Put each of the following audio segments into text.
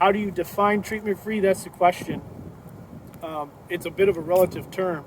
How do you define treatment-free? That's the question. It's a bit of a relative term.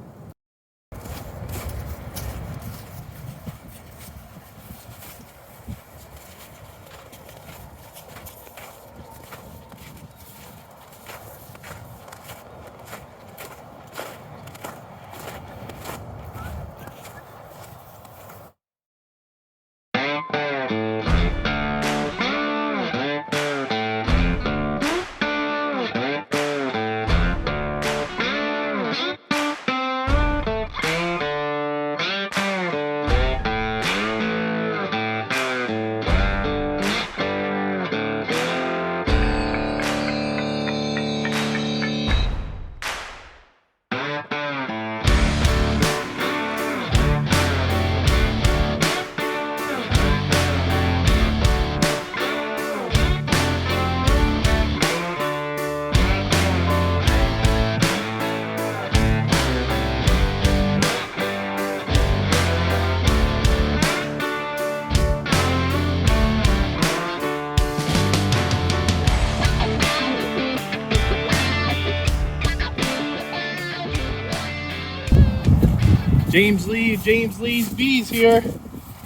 James Lee's bees here,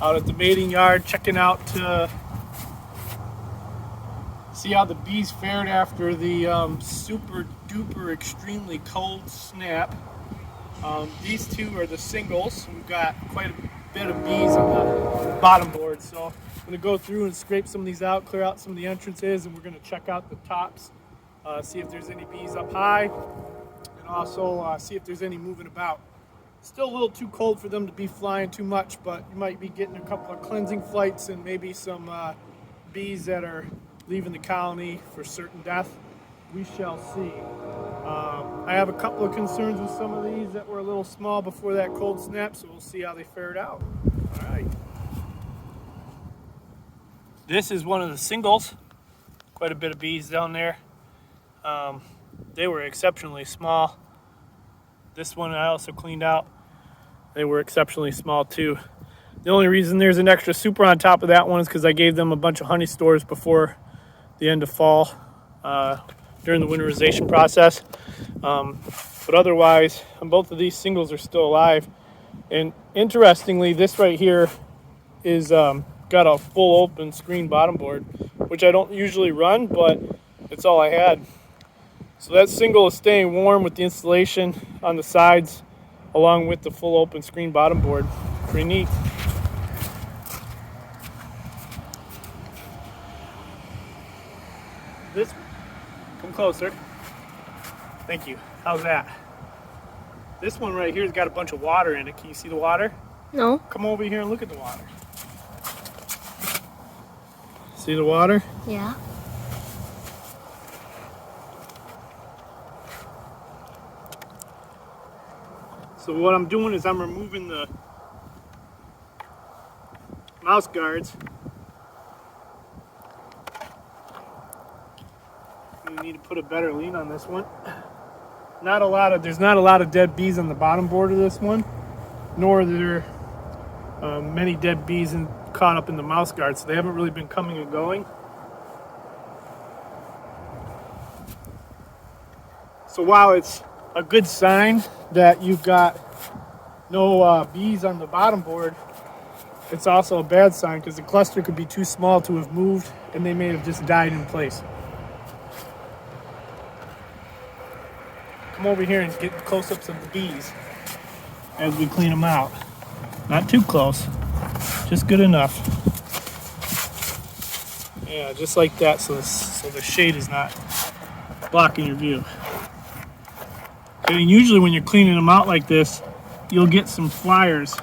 out at the mating yard, checking out to see how the bees fared after the super duper extremely cold snap. These two are the singles. We've got quite a bit of bees on the bottom board, so I'm going to go through and scrape some of these out, clear out some of the entrances, and we're going to check out the tops, see if there's any bees up high, and also see if there's any moving about. Still a little too cold for them to be flying too much, but you might be getting a couple of cleansing flights and maybe some bees that are leaving the colony for certain death. We shall see. I have a couple of concerns with some of these that were a little small before that cold snap, so we'll see how they fared out. All right. This is one of the singles. Quite a bit of bees down there. They were exceptionally small. This one I also cleaned out. They were exceptionally small too. The only reason there's an extra super on top of that one is because I gave them a bunch of honey stores before the end of fall during the winterization process. But otherwise, both of these singles are still alive. And interestingly, this right here is got a full open screen bottom board, which I don't usually run, but it's all I had. So that single is staying warm with the insulation on the sides, along with the full open screen bottom board. Pretty neat. This, come closer. Thank you. How's that? This one right here's got a bunch of water in it. Can you see the water? No. Come over here and look at the water. See the water? Yeah. So what I'm doing is I'm removing the mouse guards. We need to put a better lean on this one. There's not a lot of dead bees on the bottom board of this one, nor are there many dead bees caught up in the mouse guards, so they haven't really been coming and going. So while it's a good sign that you've got no bees on the bottom board, it's also a bad sign because the cluster could be too small to have moved and they may have just died in place. Come over here and get close-ups of the bees as we clean them out. Not too close, just good enough. Yeah, just like that, so the shade is not blocking your view. And usually when you're cleaning them out like this, you'll get some flyers,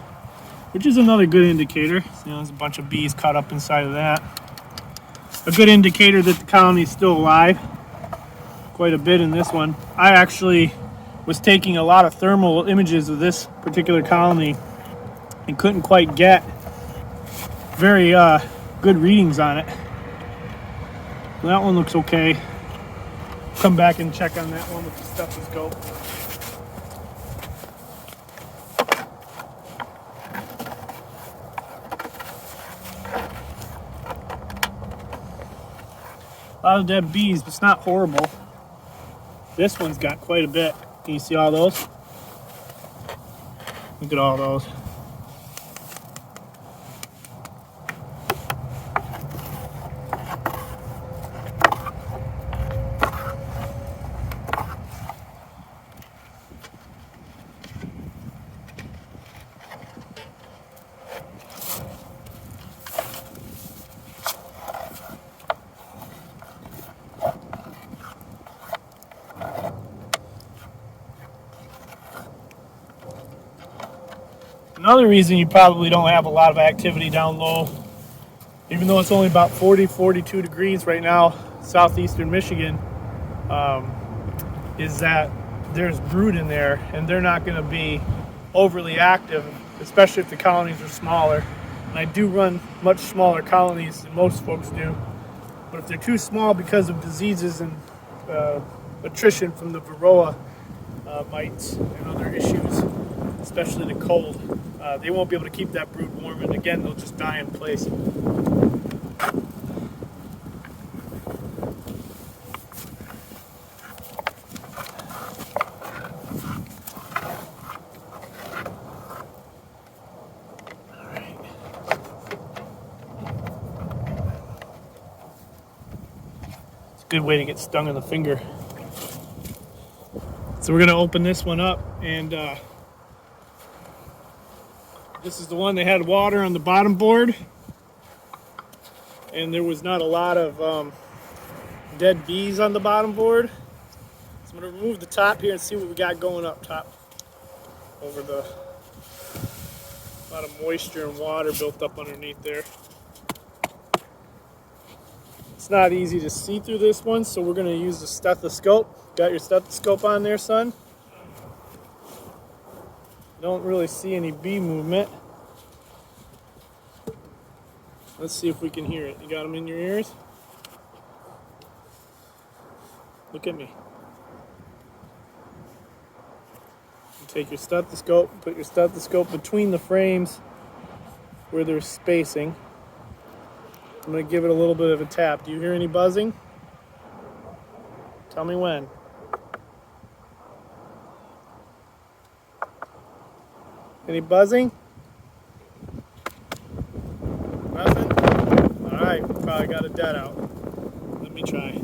which is another good indicator. So, there's a bunch of bees caught up inside of that. A good indicator that the colony is still alive. Quite a bit in this one. I actually was taking a lot of thermal images of this particular colony and couldn't quite get very good readings on it. That one looks okay. Come back and check on that one with the stethoscope. A lot of dead bees, but it's not horrible. This one's got quite a bit. Can you see all those? Look at all those. Another reason you probably don't have a lot of activity down low, even though it's only about 42 degrees right now, southeastern Michigan, is that there's brood in there and they're not going to be overly active, especially if the colonies are smaller. And I do run much smaller colonies than most folks do, but if they're too small because of diseases and attrition from the varroa mites and other issues, especially the cold, they won't be able to keep that brood warm, and again, they'll just die in place. Good way to get stung in the finger. So we're going to open this one up, and this is the one that had water on the bottom board, and there was not a lot of dead bees on the bottom board. So I'm going to remove the top here and see what we got going up top over the a lot of moisture and water built up underneath there. It's not easy to see through this one, so we're going to use the stethoscope. Got your stethoscope on there, son? Don't really see any bee movement. Let's see if we can hear it. You got them in your ears? Look at me. Take your stethoscope, put your stethoscope between the frames where there's spacing. I'm going to give it a little bit of a tap. Do you hear any buzzing? Tell me when. Any buzzing? Nothing? Alright, probably got a dead out. Let me try.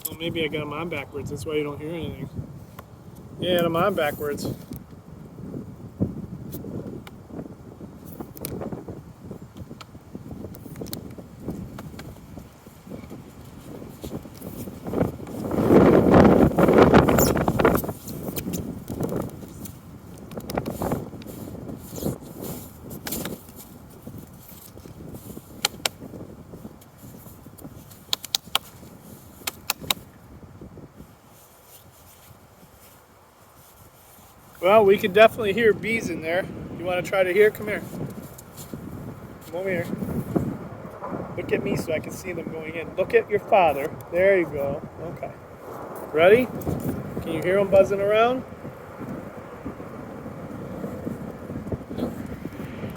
Well, maybe I got them on backwards. That's why you don't hear anything. Yeah, I'm on backwards. Well, we can definitely hear bees in there. You want to try to hear? Come here. Come over here. Look at me so I can see them going in. Look at your father. There you go. Okay. Ready? Can you hear them buzzing around?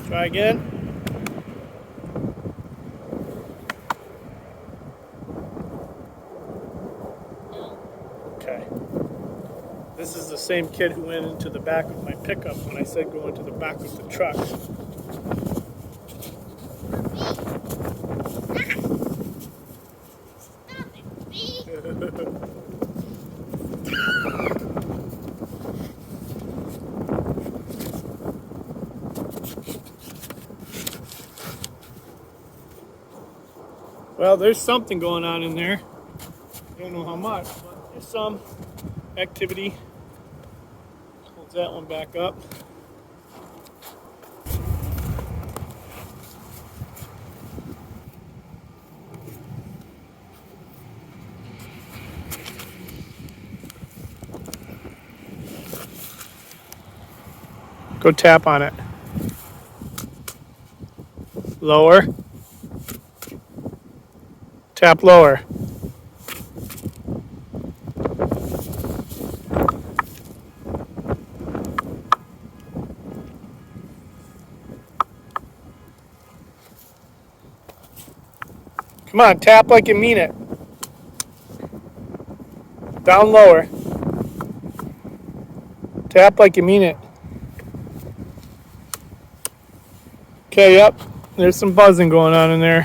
Try again. Okay. This is the same kid who went into the back of my pickup when I said go into the back of the truck. Stop it, bee! Well, there's something going on in there. I don't know how much, but there's some activity. Hold that one back up. Go tap on it. Lower. Tap lower. Come on, tap like you mean it. Down lower. Tap like you mean it. Okay, yep. There's some buzzing going on in there.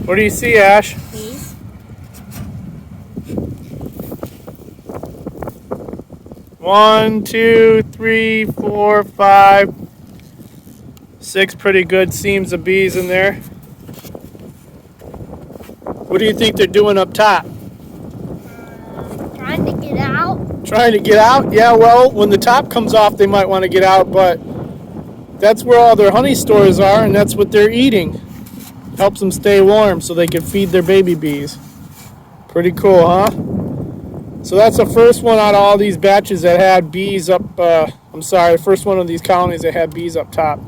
What do you see, Ash? Bees. One, two, three, four, 5, 6 pretty good seams of bees in there. What do you think they're doing up top? Trying to get out. Trying to get out? Yeah, well, when the top comes off, they might want to get out, but that's where all their honey stores are, and that's what they're eating. Helps them stay warm so they can feed their baby bees. Pretty cool, huh? So that's the first one out of all these batches that had bees up, the first one of these colonies that had bees up top.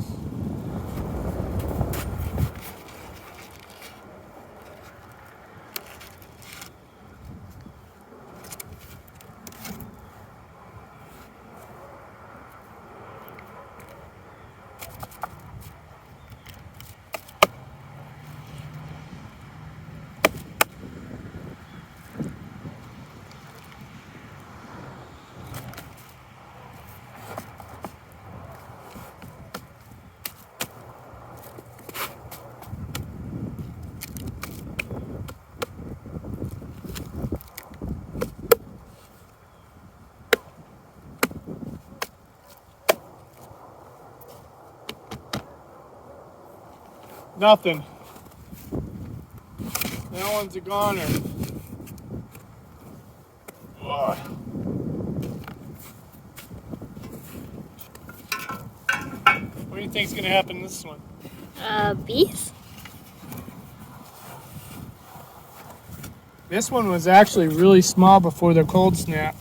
Nothing. That one's a goner. Ugh. What do you think's gonna happen in this one? Bees? This one was actually really small before the cold snap,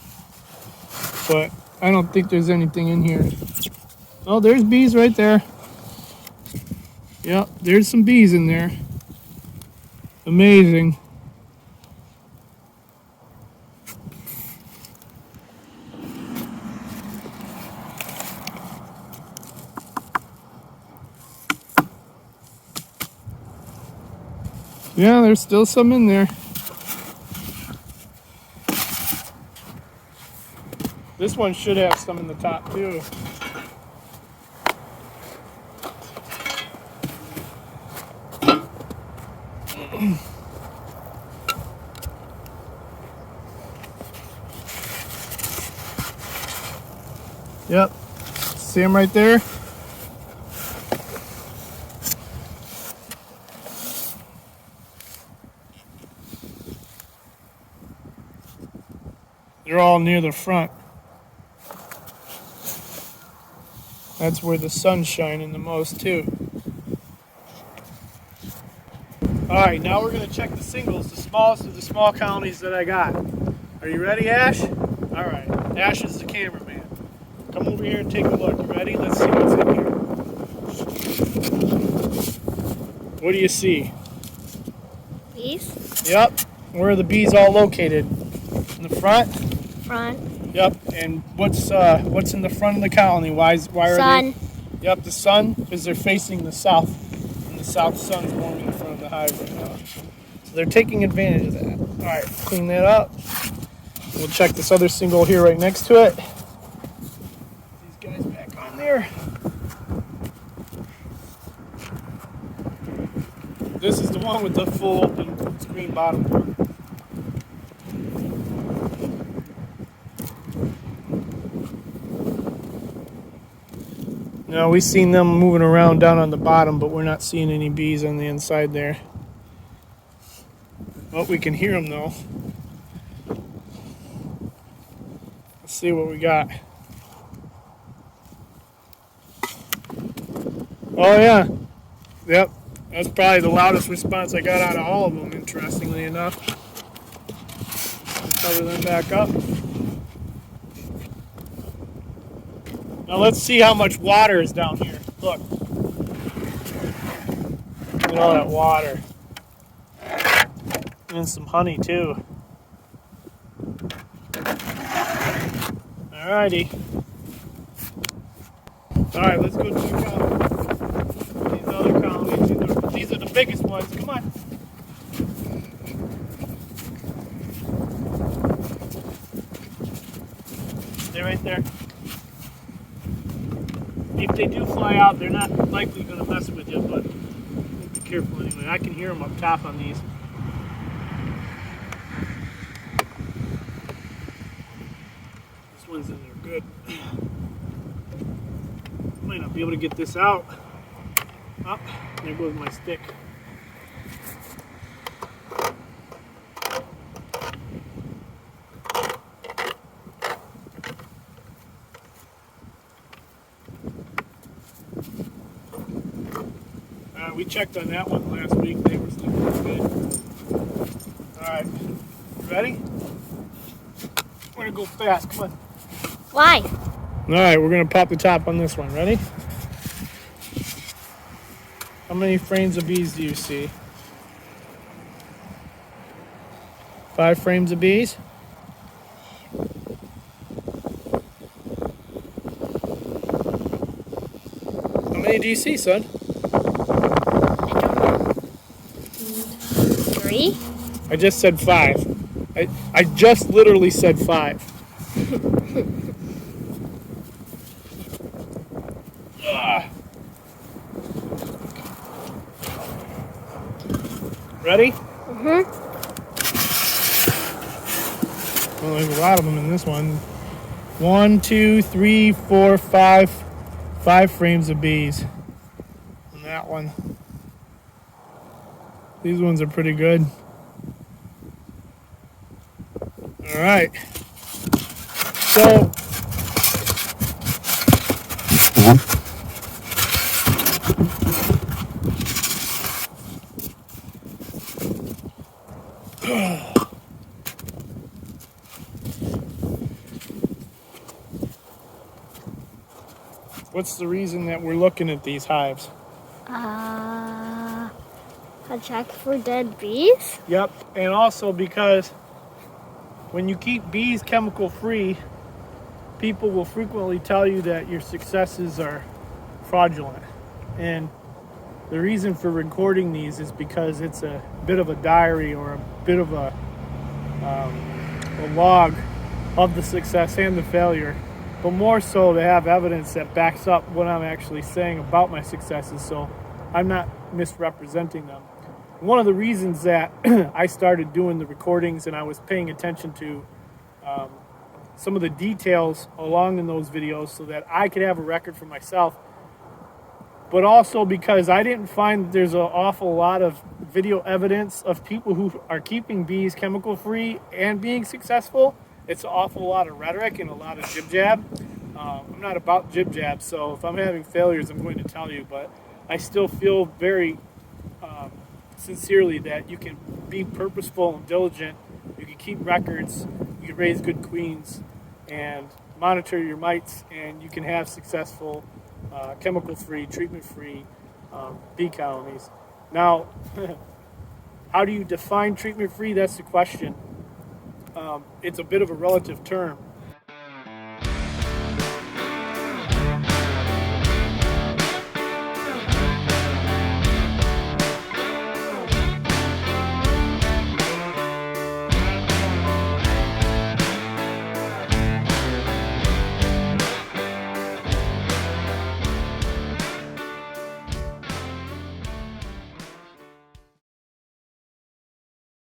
but I don't think there's anything in here. Oh, there's bees right there. Yep, there's some bees in there. Amazing. Yeah, there's still some in there. This one should have some in the top too. Yep, see them right there? They're all near the front. That's where the sun's shining the most too. Alright, now we're going to check the singles, the smallest of the small colonies that I got. Are you ready, Ash? Alright, Ash is the cameraman. Come over here and take a look. You ready? Let's see what's in here. What do you see? Bees? Yep. Where are the bees all located? In the front? Front. Yep. And what's in the front of the colony? Why are Sun. they? Yep, the sun, because they're facing the south. And the south sun is warming the front of the hive right now. So they're taking advantage of that. Alright, clean that up. We'll check this other single here right next to it. These guys back on there. This is the one with the full open screen bottom door. Now we've seen them moving around down on the bottom, but we're not seeing any bees on the inside there. Well, we can hear them though. Let's see what we got. Oh yeah, yep. That's probably the loudest response I got out of all of them, interestingly enough. Let's cover them back up. Now let's see how much water is down here. Look. Look at all that water. And some honey too. Alrighty. All right, let's go check out these other colonies. These are the biggest ones. Come on. They're right there. If they do fly out, they're not likely going to mess with you, but be careful anyway. I can hear them up top on these. This one's in there good. Might not be able to get this out. Oh, there goes my stick. We checked on that one last week. They were still pretty good. All right, you ready? We're gonna go fast. Come on. Why? All right, we're gonna pop the top on this one. Ready? How many frames of bees do you see? 5 frames of bees? How many do you see, son? I don't know. 3? I just said 5. I just literally said 5. Ready? Mm-hmm. Well, there's a lot of them in this one. 1, 2, 3, 4, 5. 5 frames of bees on that one. These ones are pretty good. All right. So what's the reason that we're looking at these hives? A check for dead bees? Yep, and also because when you keep bees chemical free, people will frequently tell you that your successes are fraudulent. And the reason for recording these is because it's a bit of a diary or a bit of a log of the success and the failure, but more so to have evidence that backs up what I'm actually saying about my successes, so I'm not misrepresenting them. One of the reasons that I started doing the recordings and I was paying attention to some of the details along in those videos so that I could have a record for myself, but also because I didn't find that there's an awful lot of video evidence of people who are keeping bees chemical free and being successful. It's an awful lot of rhetoric and a lot of jib-jab. I'm not about jib-jab, so if I'm having failures, I'm going to tell you, but I still feel very sincerely that you can be purposeful and diligent, you can keep records, you can raise good queens, and monitor your mites, and you can have successful chemical-free, treatment-free bee colonies. Now, how do you define treatment-free? That's the question. It's a bit of a relative term.